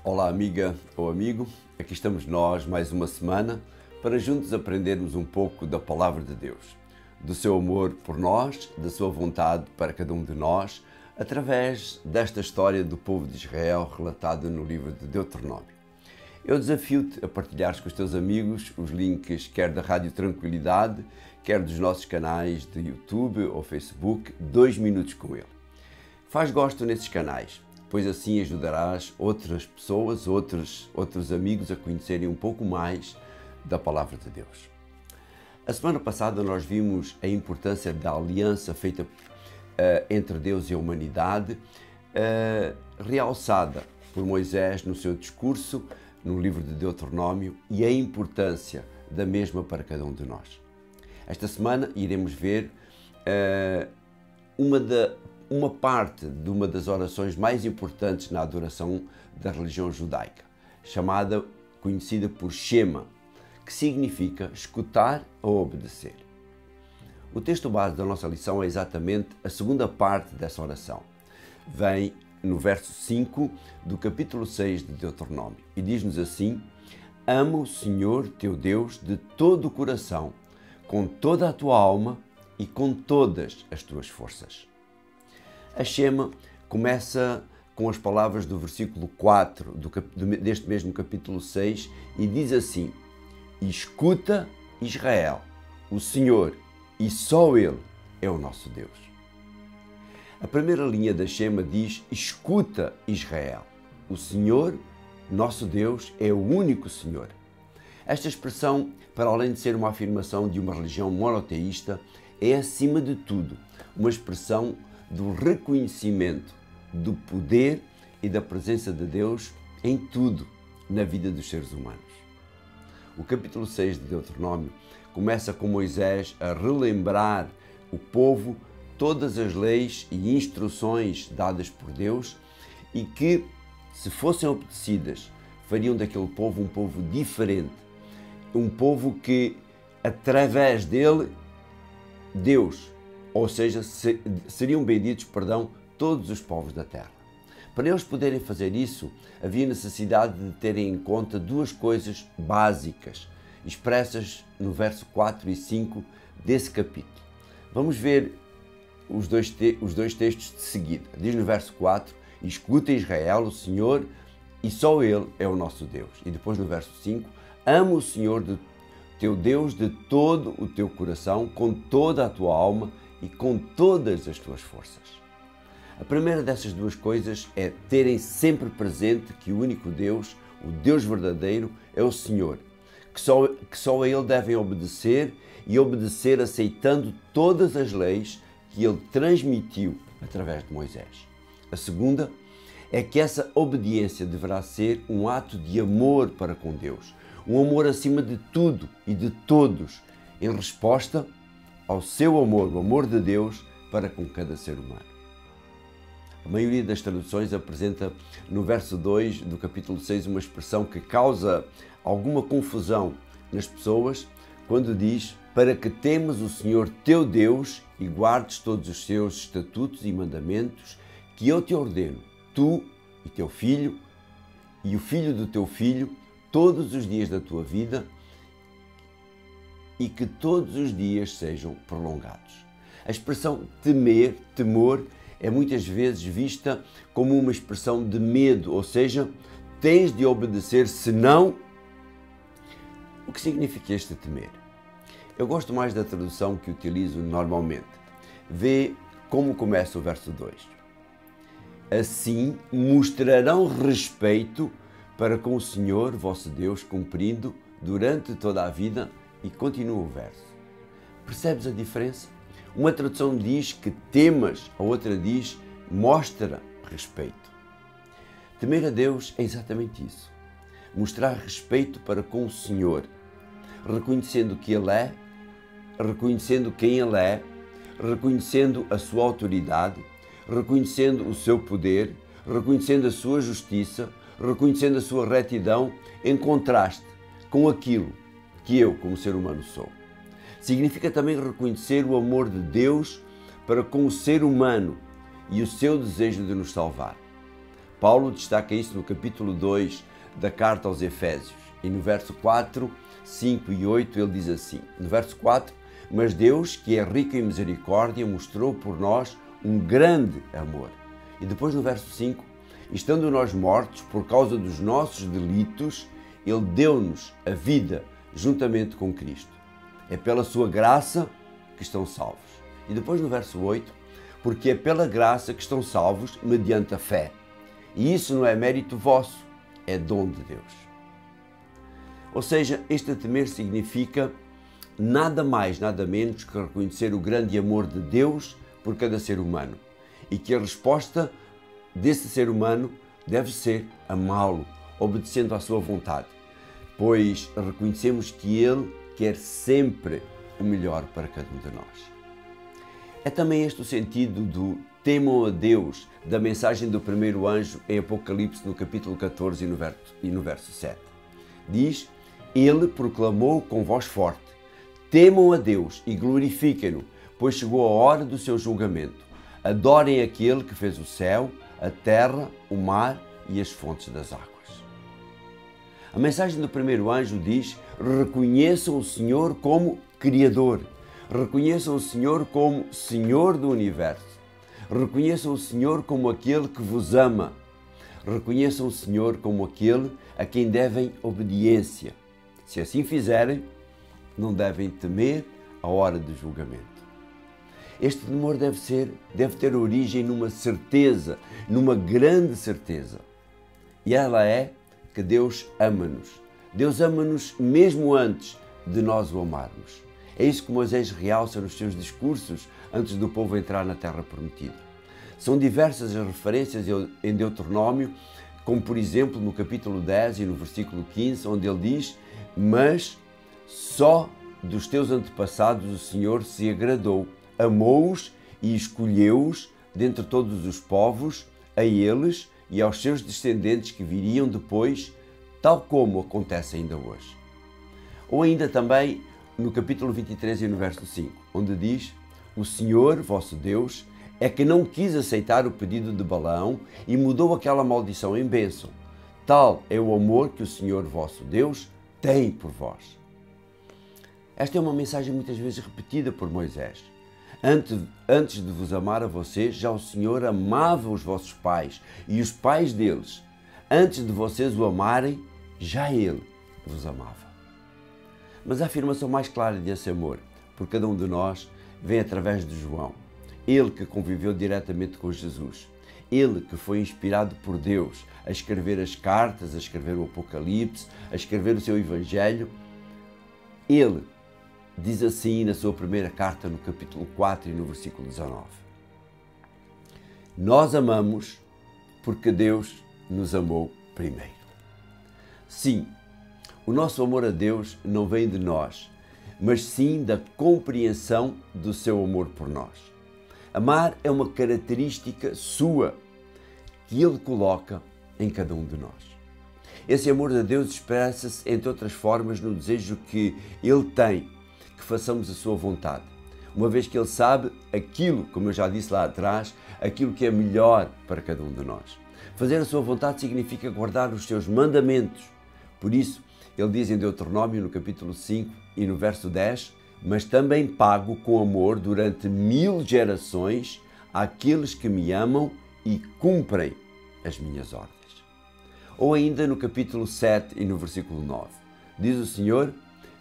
Olá, amiga ou amigo, aqui estamos nós mais uma semana para juntos aprendermos um pouco da Palavra de Deus, do seu amor por nós, da sua vontade para cada um de nós, através desta história do povo de Israel relatada no livro de Deuteronômio. Eu desafio-te a partilhares com os teus amigos os links quer da Rádio Tranquilidade, quer dos nossos canais de YouTube ou Facebook, 2 minutos com ele. Faz gosto nesses canais, pois assim ajudarás outras pessoas, outros amigos a conhecerem um pouco mais da Palavra de Deus. A semana passada nós vimos a importância da aliança feita entre Deus e a humanidade, realçada por Moisés no seu discurso, no livro de Deuteronômio, e a importância da mesma para cada um de nós. Esta semana iremos ver uma parte de uma das orações mais importantes na adoração da religião judaica, conhecida por Shema, que significa escutar ou obedecer. O texto base da nossa lição é exatamente a segunda parte dessa oração. Vem no verso 5 do capítulo 6 de Deuteronômio e diz-nos assim: ama o Senhor teu Deus de todo o coração, com toda a tua alma e com todas as tuas forças. A Shema começa com as palavras do versículo 4 deste mesmo capítulo 6 e diz assim: escuta, Israel, o Senhor, e só Ele é o nosso Deus. A primeira linha da Shema diz: escuta, Israel, o Senhor, nosso Deus, é o único Senhor. Esta expressão, para além de ser uma afirmação de uma religião monoteísta, é, acima de tudo, uma expressão do reconhecimento do poder e da presença de Deus em tudo na vida dos seres humanos. O capítulo 6 de Deuteronômio começa com Moisés a relembrar o povo todas as leis e instruções dadas por Deus e que, se fossem obedecidas, fariam daquele povo um povo diferente, um povo que, através dele, Deus, ou seja, seriam benditos, todos os povos da terra. Para eles poderem fazer isso, havia necessidade de terem em conta duas coisas básicas, expressas no verso 4 e 5 desse capítulo. Vamos ver os dois textos de seguida. Diz no verso 4, escuta, Israel, o Senhor, e só Ele é o nosso Deus. E depois no verso 5, ama o Senhor teu Deus de todo o teu coração, com toda a tua alma e com todas as tuas forças. A primeira dessas duas coisas é terem sempre presente que o único Deus, o Deus verdadeiro, é o Senhor, que só a Ele devem obedecer e obedecer aceitando todas as leis que Ele transmitiu através de Moisés. A segunda é que essa obediência deverá ser um ato de amor para com Deus, um amor acima de tudo e de todos, em resposta ao seu amor, o amor de Deus para com cada ser humano. A maioria das traduções apresenta no verso 2 do capítulo 6 uma expressão que causa alguma confusão nas pessoas quando diz: para que temas o Senhor teu Deus e guardes todos os seus estatutos e mandamentos que eu te ordeno, tu e teu filho e o filho do teu filho, todos os dias da tua vida, e que todos os dias sejam prolongados. A expressão temor, é muitas vezes vista como uma expressão de medo, ou seja, tens de obedecer, senão... O que significa este temer? Eu gosto mais da tradução que utilizo normalmente. Vê como começa o verso 2. Assim mostrarão respeito para com o Senhor, vosso Deus, cumprindo durante toda a vida. E continua o verso. Percebes a diferença? Uma tradução diz que temas, a outra diz mostra respeito. Temer a Deus é exatamente isso. Mostrar respeito para com o Senhor, reconhecendo que Ele é, reconhecendo quem Ele é, reconhecendo a sua autoridade, reconhecendo o seu poder, reconhecendo a sua justiça, reconhecendo a sua retidão, em contraste com aquilo que eu, como ser humano, sou. Significa também reconhecer o amor de Deus para com o ser humano e o seu desejo de nos salvar. Paulo destaca isso no capítulo 2 da carta aos Efésios. E no verso 4, 5 e 8 ele diz assim, no verso 4, mas Deus, que é rico em misericórdia, mostrou por nós um grande amor. E depois no verso 5, estando nós mortos por causa dos nossos delitos, Ele deu-nos a vida juntamente com Cristo. É pela sua graça que estão salvos. E depois no verso 8, porque é pela graça que estão salvos mediante a fé. E isso não é mérito vosso, é dom de Deus. Ou seja, este temer significa nada mais, nada menos que reconhecer o grande amor de Deus por cada ser humano e que a resposta desse ser humano deve ser amá-lo, obedecendo à sua vontade, pois reconhecemos que Ele quer sempre o melhor para cada um de nós. É também este o sentido do temam a Deus da mensagem do primeiro anjo em Apocalipse no capítulo 14 e no verso 7. Diz, Ele proclamou com voz forte, temam a Deus e glorifiquem-no, pois chegou a hora do seu julgamento. Adorem aquele que fez o céu, a terra, o mar e as fontes das águas. A mensagem do primeiro anjo diz, reconheçam o Senhor como Criador, reconheçam o Senhor como Senhor do universo, reconheçam o Senhor como aquele que vos ama, reconheçam o Senhor como aquele a quem devem obediência. Se assim fizerem, não devem temer a hora do julgamento. Este temor deve ter origem numa certeza, numa grande certeza. E ela é que Deus ama-nos. Deus ama-nos mesmo antes de nós o amarmos. É isso que Moisés realça nos seus discursos antes do povo entrar na terra prometida. São diversas as referências em Deuteronômio, como por exemplo no capítulo 10 e no versículo 15, onde ele diz, mas só dos teus antepassados o Senhor se agradou, amou-os e escolheu-os dentre todos os povos, a eles e aos seus descendentes que viriam depois, tal como acontece ainda hoje. Ou ainda também no capítulo 23 e no verso 5, onde diz, o Senhor, vosso Deus, é que não quis aceitar o pedido de Balaão e mudou aquela maldição em bênção. Tal é o amor que o Senhor, vosso Deus, tem por vós. Esta é uma mensagem muitas vezes repetida por Moisés. Antes de vos amar a vocês, já o Senhor amava os vossos pais e os pais deles. Antes de vocês o amarem, já Ele vos amava. Mas a afirmação mais clara desse amor por cada um de nós vem através de João. Ele que conviveu diretamente com Jesus. Ele que foi inspirado por Deus a escrever as cartas, a escrever o Apocalipse, a escrever o seu Evangelho. Ele diz assim na sua primeira carta, no capítulo 4 e no versículo 19. Nós amamos porque Deus nos amou primeiro. Sim, o nosso amor a Deus não vem de nós, mas sim da compreensão do seu amor por nós. Amar é uma característica sua que Ele coloca em cada um de nós. Esse amor de Deus expressa-se, entre outras formas, no desejo que Ele tem que façamos a sua vontade, uma vez que Ele sabe aquilo, como eu já disse lá atrás, aquilo que é melhor para cada um de nós. Fazer a sua vontade significa guardar os seus mandamentos. Por isso, Ele diz em Deuteronômio, no capítulo 5 e no verso 10, mas também pago com amor durante 1000 gerações àqueles que me amam e cumprem as minhas ordens. Ou ainda no capítulo 7 e no versículo 9, diz o Senhor,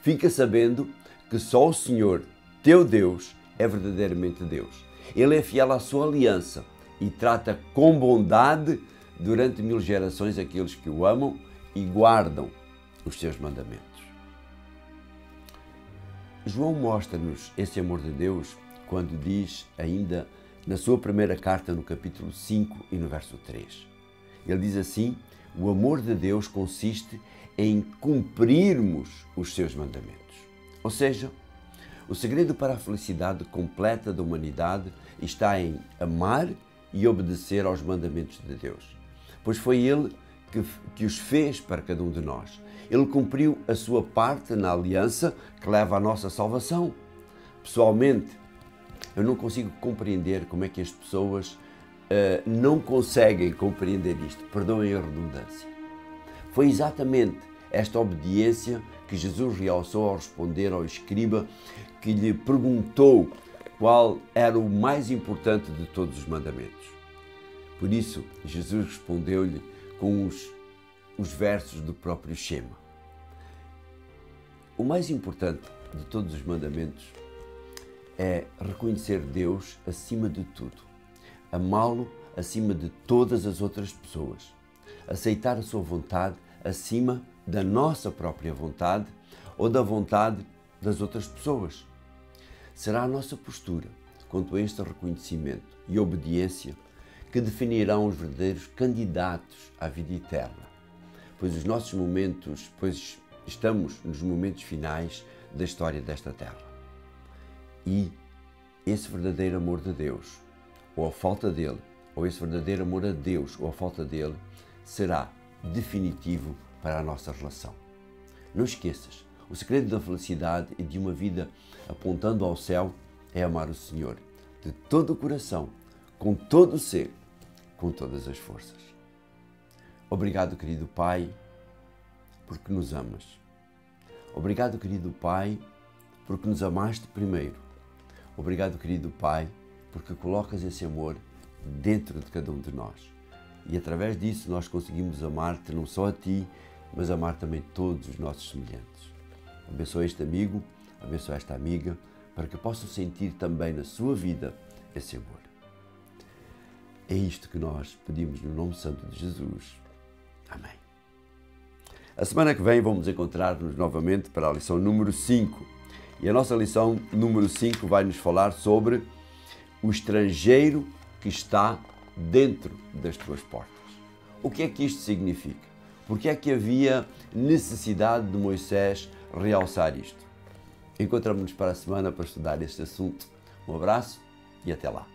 fica sabendo que só o Senhor, teu Deus, é verdadeiramente Deus. Ele é fiel à sua aliança e trata com bondade durante 1000 gerações aqueles que o amam e guardam os seus mandamentos. João mostra-nos esse amor de Deus quando diz ainda na sua primeira carta, no capítulo 5 e no verso 3. Ele diz assim, o amor de Deus consiste em cumprirmos os seus mandamentos. Ou seja, o segredo para a felicidade completa da humanidade está em amar e obedecer aos mandamentos de Deus, pois foi Ele que os fez para cada um de nós. Ele cumpriu a sua parte na aliança que leva à nossa salvação. Pessoalmente, eu não consigo compreender como é que as pessoas não conseguem compreender isto, perdoem a redundância. Foi exatamente esta obediência que Jesus realçou ao responder ao escriba que lhe perguntou qual era o mais importante de todos os mandamentos. Por isso, Jesus respondeu-lhe com os versos do próprio Shema. O mais importante de todos os mandamentos é reconhecer Deus acima de tudo, amá-lo acima de todas as outras pessoas, aceitar a sua vontade acima da nossa própria vontade ou da vontade das outras pessoas. Será a nossa postura quanto a este reconhecimento e obediência que definirão os verdadeiros candidatos à vida eterna, pois estamos nos momentos finais da história desta terra. E esse verdadeiro amor de Deus, ou a falta dele, ou esse verdadeiro amor a Deus, ou a falta dele, será definitivo para a nossa relação. Não esqueças, o segredo da felicidade e de uma vida apontando ao céu é amar o Senhor de todo o coração, com todo o ser, com todas as forças. Obrigado, querido Pai, porque nos amas. Obrigado, querido Pai, porque nos amaste primeiro. Obrigado, querido Pai, porque colocas esse amor dentro de cada um de nós. E através disso nós conseguimos amar-te não só a Ti, mas amar também todos os nossos semelhantes. Abençoa este amigo, abençoa esta amiga, para que possam sentir também na sua vida esse amor. É isto que nós pedimos no nome santo de Jesus. Amém. A semana que vem vamos encontrar-nos novamente para a lição número 5. E a nossa lição número 5 vai nos falar sobre o estrangeiro que está dentro das tuas portas. O que é que isto significa? Porque é que havia necessidade de Moisés realçar isto? Encontramos-nos para a semana para estudar este assunto. Um abraço e até lá.